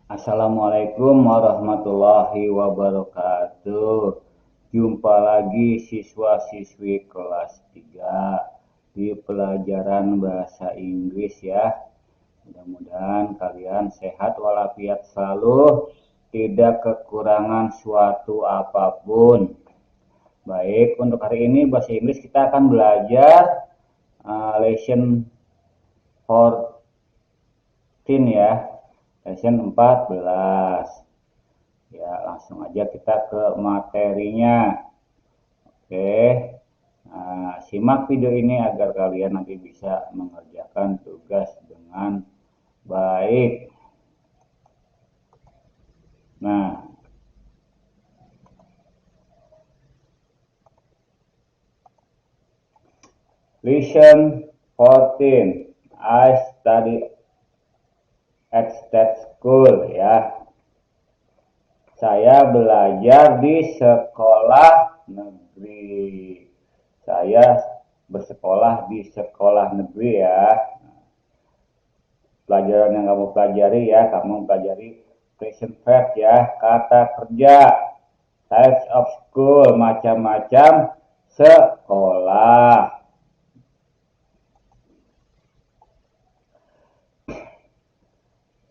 Assalamualaikum warahmatullahi wabarakatuh. Jumpa lagi siswa-siswi kelas 3 di pelajaran bahasa Inggris ya. Mudah-mudahan kalian sehat walafiat selalu, tidak kekurangan suatu apapun. Baik, untuk hari ini bahasa Inggris kita akan belajar lesson 14 ya. Lesson 14. Ya, langsung aja kita ke materinya. Oke. Nah, simak video ini agar kalian nanti bisa mengerjakan tugas dengan baik. Nah, lesson 14. I study at state school ya. Saya belajar di sekolah negeri. Saya bersekolah di sekolah negeri ya. Pelajaran yang kamu pelajari ya, kamu pelajari present verbs ya, kata kerja, types of school, macam-macam sekolah.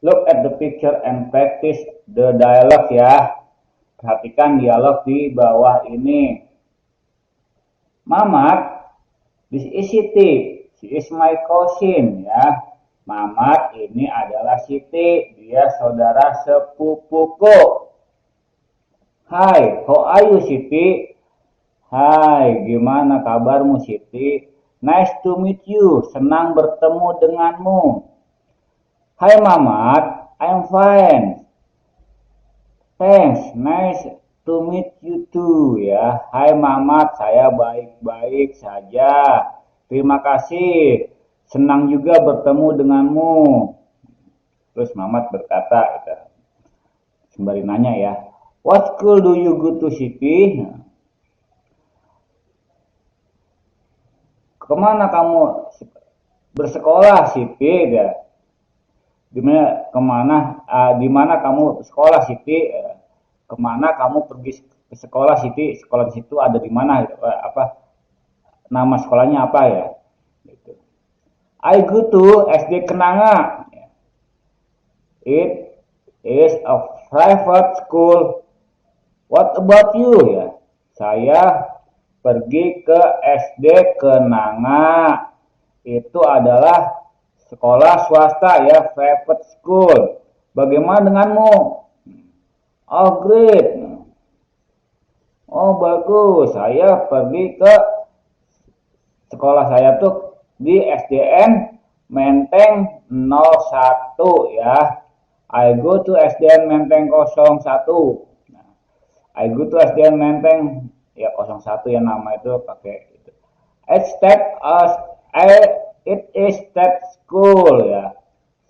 Look at the picture and practice the dialogue ya. Perhatikan dialog di bawah ini. Mamat, this is Siti. She is my cousin ya. Mamat ini adalah Siti. Dia saudara sepupuku. Hi, how are you Siti? Hai, gimana kabarmu Siti? Nice to meet you. Senang bertemu denganmu. Hai Mamat, I'm fine. Thanks, nice to meet you too ya. Hai Mamat, saya baik-baik saja. Terima kasih, senang juga bertemu denganmu. Terus Mamat berkata, sembari nanya ya, what school do you go to Siti? Kemana kamu bersekolah Siti? Di mana kamu sekolah Siti? Kemana kamu pergi ke sekolah Siti? Sekolah di situ ada di mana? Apa nama sekolahnya apa ya? Gitu. I go to SD Kenanga. It is a private school. What about you ya? Saya pergi ke SD Kenanga. Itu adalah sekolah swasta ya, private school. Bagaimana denganmu? Oh great. Oh bagus. Saya pergi ke sekolah saya tuh di SDN Menteng 01 ya. I go to SDN Menteng 01. I go to SDN Menteng ya 01 ya, nama itu pakai itu. It is state school ya.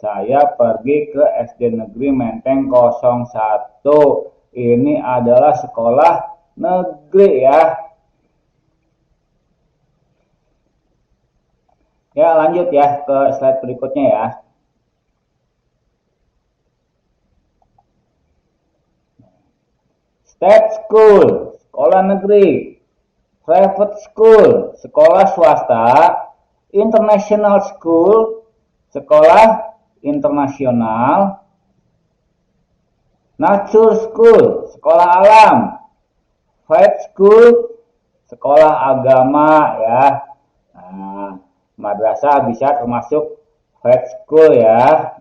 Saya pergi ke SD Negeri Menteng 01. Ini adalah sekolah negeri ya. Ya, lanjut ya ke slide berikutnya ya. State school, sekolah negeri. Private school, sekolah swasta. International school, sekolah internasional. Nature school, sekolah alam. Faith school, sekolah agama ya. Nah, madrasah bisa termasuk faith school ya.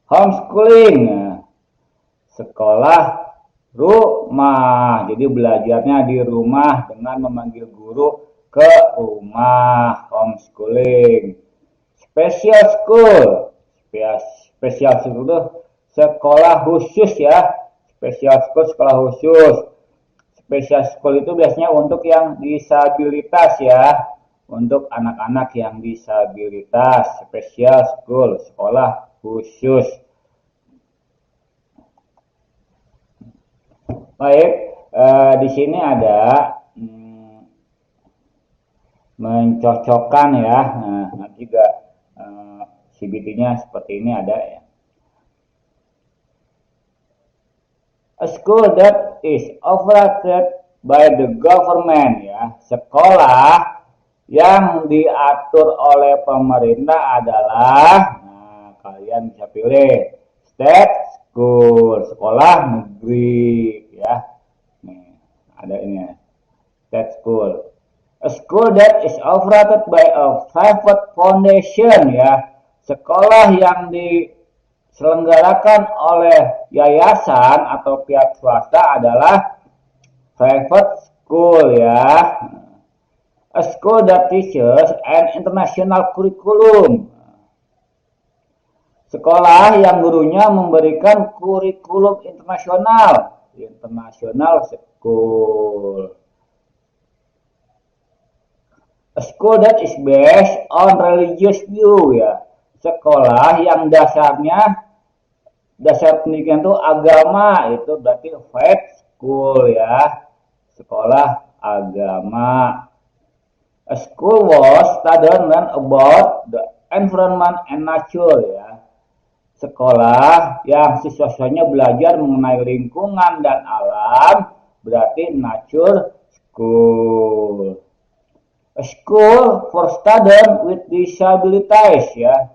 Homeschooling, sekolah rumah. Jadi belajarnya di rumah dengan memanggil guru ke rumah. Homeschooling. Special school. Special school itu sekolah khusus ya. Special school sekolah khusus. Special school itu biasanya untuk yang disabilitas ya. Untuk anak-anak yang disabilitas. Special school, sekolah khusus. Baik, di sini ada mencocokkan ya. Nanti juga CBT-nya seperti ini ada ya. A school that is operated by the government ya. Sekolah yang diatur oleh pemerintah adalah, nah kalian bisa pilih state school, sekolah negeri ya. Nih, ada ini ya. State school. A school that is operated by a private foundation ya. Sekolah yang diselenggarakan oleh yayasan atau pihak swasta adalah private school ya. A school that teaches an international curriculum. Sekolah yang gurunya memberikan kurikulum internasional. International school. A school that is based on religious view ya. Sekolah yang dasar pendidikan itu agama, itu berarti faith school ya. Sekolah agama. A school was studying about the environment and nature ya. Sekolah yang siswanya belajar mengenai lingkungan dan alam, berarti nature school. A school for students with disabilities ya.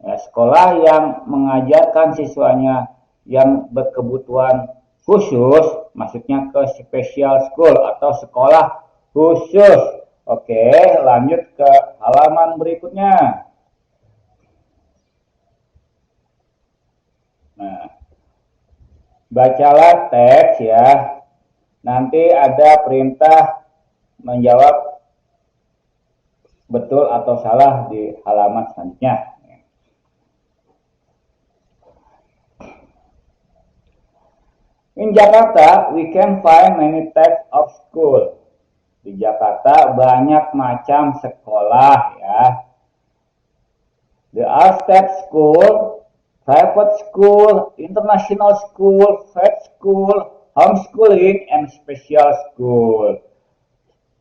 Sekolah yang mengajarkan siswanya yang berkebutuhan khusus, maksudnya ke special school atau sekolah khusus. Oke, lanjut ke halaman berikutnya. Nah, bacalah teks ya. Nanti ada perintah menjawab betul atau salah di halaman selanjutnya. In Jakarta, we can find many types of school. Di Jakarta banyak macam sekolah ya. There are state school, private school, international school, faith school, homeschooling, and special school.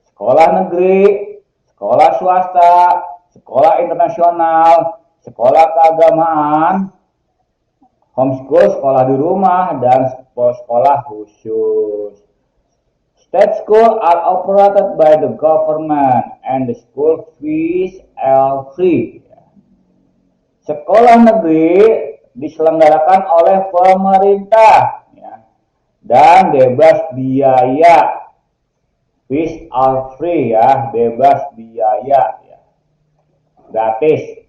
Sekolah negeri, sekolah swasta, sekolah internasional, sekolah keagamaan, homeschool, sekolah di rumah, dan sekolah khusus. State school are operated by the government and the school fees are free. Sekolah negeri diselenggarakan oleh pemerintah ya, dan bebas biaya. Fees are free ya, bebas biaya ya. Gratis.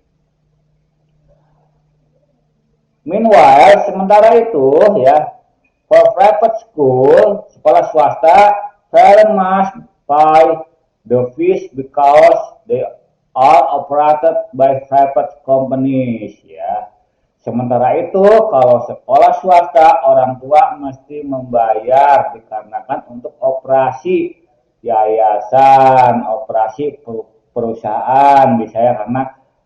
Meanwhile, sementara itu ya, for private school, sekolah swasta, parents must pay the fees because they are operated by private companies ya. Sementara itu, kalau sekolah swasta, orang tua mesti membayar dikarenakan untuk operasi yayasan, operasi perusahaan, misalnya karena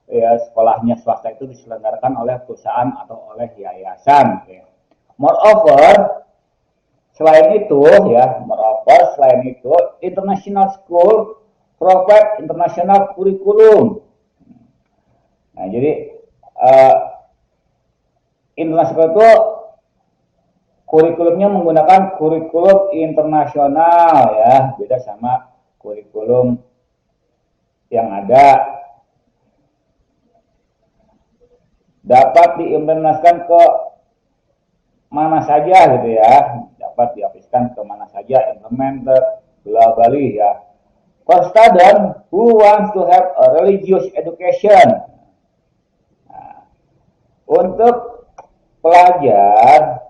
ya, sekolahnya swasta itu diselenggarakan oleh perusahaan atau oleh yayasan. Ya. Moreover, selain itu, international school provide international curriculum. Nah, jadi international itu kurikulumnya menggunakan kurikulum internasional ya, beda sama kurikulum yang ada. Dapat diimplementasikan ke mana saja gitu ya, dapat diaplikasikan ke mana saja, implemented globally ya. For students who want to have a religious education, nah, untuk pelajar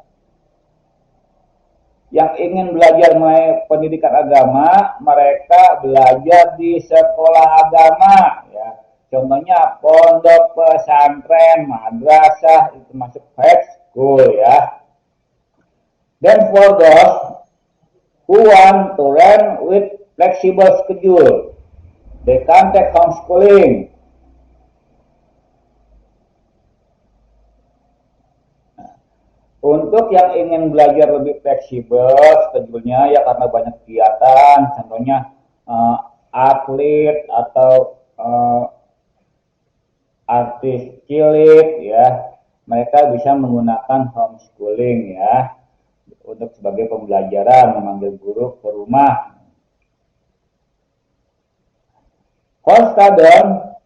yang ingin belajar mengenai pendidikan agama, mereka belajar di sekolah agama ya. Contohnya pondok pesantren, madrasah, itu masuk faith school ya. Dan for those who want to learn with flexible schedule, they can take homeschooling. Untuk yang ingin belajar lebih fleksibel schedule-nya ya karena banyak kegiatan, contohnya atlet atau artis cilik ya, mereka bisa menggunakan homeschooling ya untuk sebagai pembelajaran, memanggil guru ke rumah. For students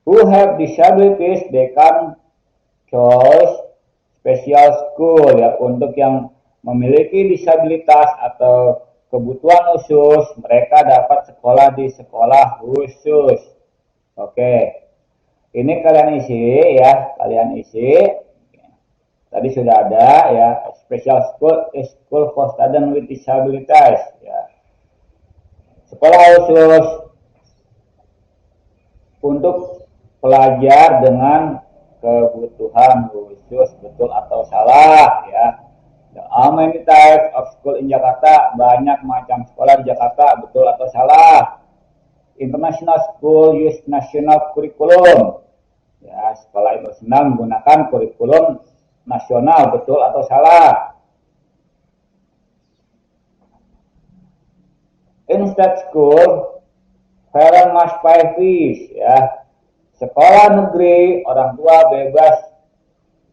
who have disabilities, they can choose special school ya. Untuk yang memiliki disabilitas atau kebutuhan khusus, mereka dapat sekolah di sekolah khusus. Oke, ini kalian isi ya, kalian isi. Tadi sudah ada ya, special school is school for students with disabilities ya. Sekolah khusus untuk pelajar dengan kebutuhan khusus, betul atau salah ya. How many types of school in Jakarta? Banyak macam sekolah di Jakarta, betul atau salah? International school use national curriculum. Ya, sekolah internasional menggunakan kurikulum nasional, betul atau salah? In state school, parent must pay fees ya. Sekolah negeri, orang tua bebas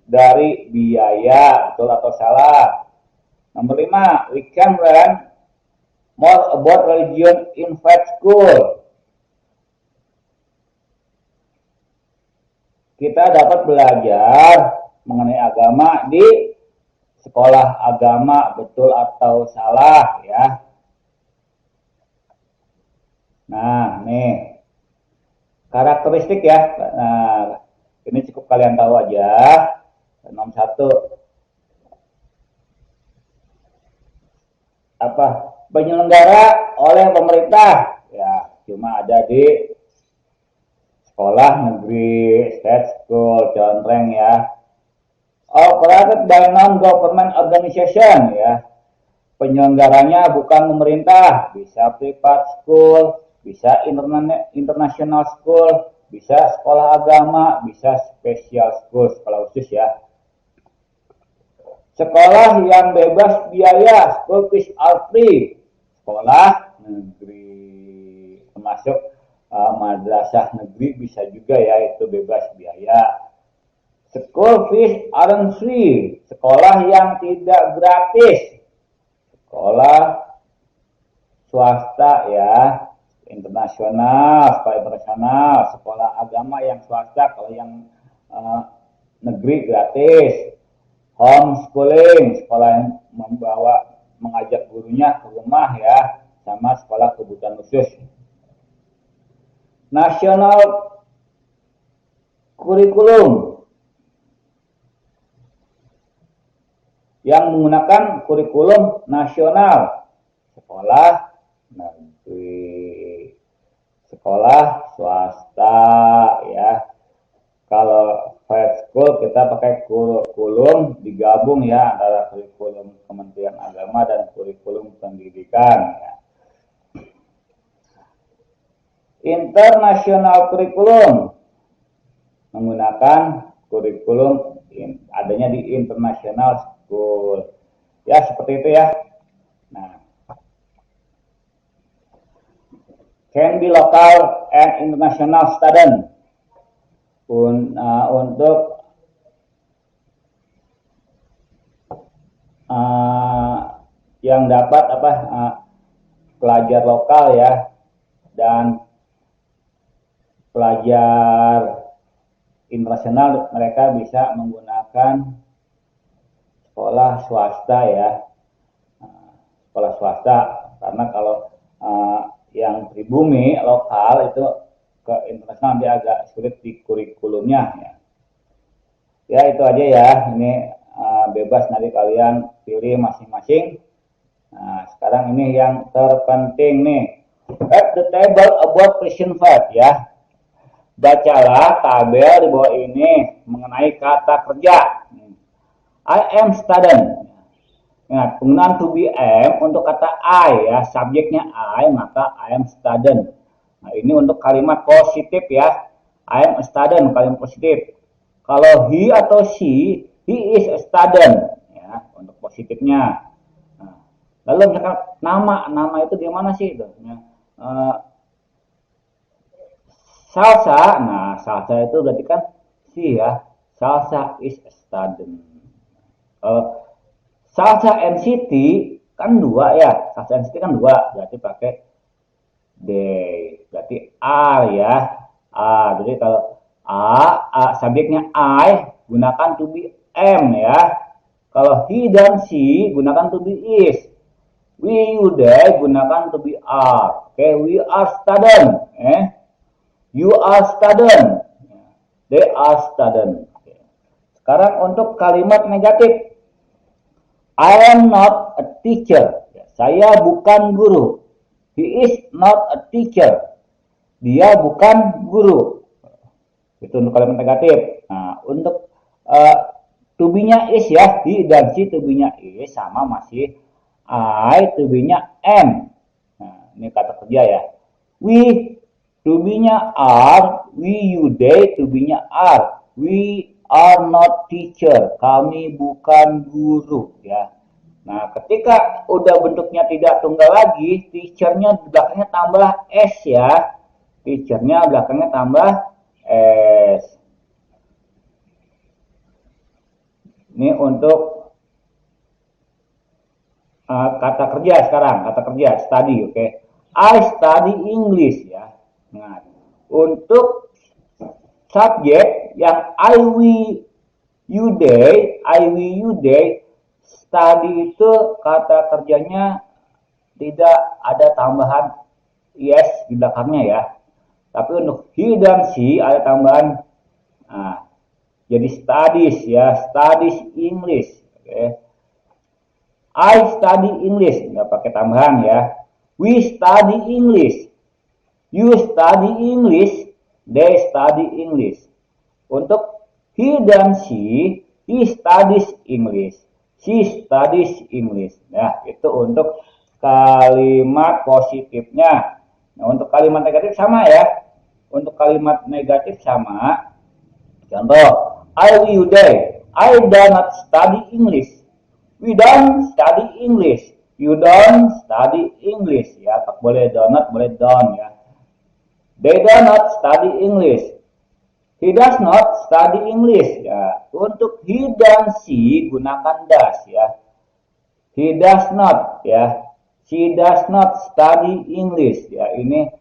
dari biaya, betul atau salah? Nomor 5, we can learn more about religion in faith school. Kita dapat belajar mengenai agama di sekolah agama, betul atau salah ya. Nah, nih karakteristik ya. Nah, ini cukup kalian tahu aja. Nomor 1, apa? Penyelenggara oleh pemerintah. Ya, cuma ada di sekolah negeri, state school, contreng ya. Operated by non-government organization ya. Penyelenggaranya bukan pemerintah, bisa private school, bisa international school, bisa sekolah agama, bisa special school, sekolah khusus ya. Sekolah yang bebas biaya, school fees are free. Sekolah negeri, termasuk madrasah negeri bisa juga ya, itu bebas biaya. School fees aren't free, sekolah yang tidak gratis. Sekolah swasta ya, internasional, sekolah internasional, sekolah agama yang swasta, kalau yang negeri gratis. Homeschooling, sekolah yang mengajak gurunya ke rumah ya, sama sekolah kebutuhan khusus. National curriculum yang menggunakan kurikulum nasional, sekolah negeri, sekolah swasta ya. Kalau private school kita pakai kurikulum digabung ya, antara kurikulum Kementerian Agama dan kurikulum pendidikan ya. International curriculum menggunakan kurikulum adanya di international school ya, seperti itu ya. Nah, can be local and international student. Untuk yang dapat pelajar lokal ya dan pelajar internasional, mereka bisa menggunakan sekolah swasta ya, sekolah swasta, karena kalau yang pribumi lokal itu ke internasional dia agak sulit di kurikulumnya ya. Ya itu aja ya, ini bebas nanti kalian pilih masing-masing. Nah sekarang ini yang terpenting nih, at the table about present fact ya. Bacalah tabel di bawah ini mengenai kata kerja. I am student. Ingat, penggunaan to be am untuk kata I ya, subjeknya I, maka I am student. Nah, ini untuk kalimat positif ya. I am a student, kalimat positif. Kalau he atau she, he is a student ya, untuk positifnya. Nah, lalu misalkan nama itu gimana sih? Salsa, nah salsa itu berarti kan si ya. Salsa is a student. Kalau salsa and city kan dua ya. Salsa and city kan dua, berarti pakai they. Berarti are ya. Jadi kalau subjeknya I gunakan to be am ya. Kalau he dan she gunakan to be is. We, you, they gunakan to be are. Oke, we are student. You are student. They are student. Sekarang untuk kalimat negatif. I am not a teacher. Saya bukan guru. He is not a teacher. Dia bukan guru. Itu untuk kalimat negatif. Nah, untuk to be-nya is ya. He dan she to be-nya is sama masih I to be-nya am. Nah, ini kata kerja ya. We to be-nya are, we, you, they to be-nya are. We are not teacher. Kami bukan guru ya. Nah, ketika udah bentuknya tidak tunggal lagi, teacher-nya belakangnya tambah s ya. Teacher-nya belakangnya tambah s. Ini untuk kata kerja sekarang, kata kerja study, oke. I study English ya. Nah, untuk subjek yang I, we, you, they, study itu kata kerjanya tidak ada tambahan yes di belakangnya ya. Tapi untuk he dan she ada tambahan. Nah, jadi studies ya, studies English, oke. I study English, nggak pakai tambahan ya. We study English. You study English. They study English. Untuk he dan she, he studies English. She studies English. Nah, itu untuk kalimat positifnya. Nah, untuk kalimat negatif sama ya. Untuk kalimat negatif sama. Contoh, I, we, you, they. I do not study English. We don't study English. You don't study English ya. Boleh do not, boleh don't ya. They do not study English. He does not study English ya. Untuk he dan she gunakan does ya. He does not ya. She does not study English ya. Ini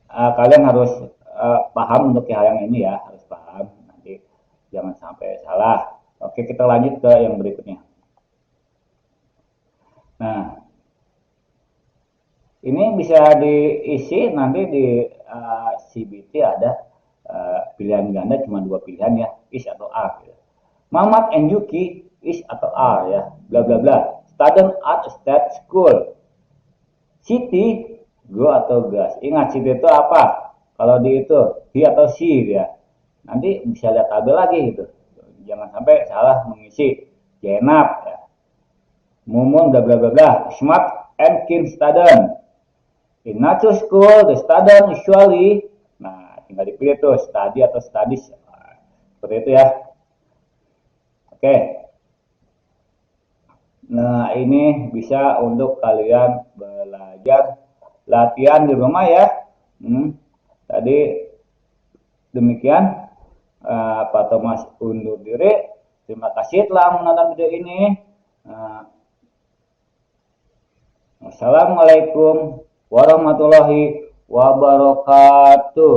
kalian harus paham untuk hal yang ini ya, harus paham. Nanti jangan sampai salah. Oke, kita lanjut ke yang berikutnya. Nah, ini bisa diisi nanti di CBT ada pilihan ganda cuma 2 pilihan ya, is atau are. Ya. Mamat and Yuki is atau are ya, bla bla bla. Student at state school. City go atau gas. Ingat city itu apa? Kalau di itu he atau she ya. Nanti bisa lihat tabel lagi gitu. Jangan sampai salah mengisi. Jenap ya. Mumun bla bla bla bla. Smart and keen student. In nature school, the student usually, nah tinggal dipilih tuh study atau studies. Nah, seperti itu ya. Oke. Nah ini bisa untuk kalian belajar latihan di rumah ya. Tadi demikian. Pak Thomas undur diri. Terima kasih telah menonton video ini. Wassalamualaikum warahmatullahi wabarakatuh.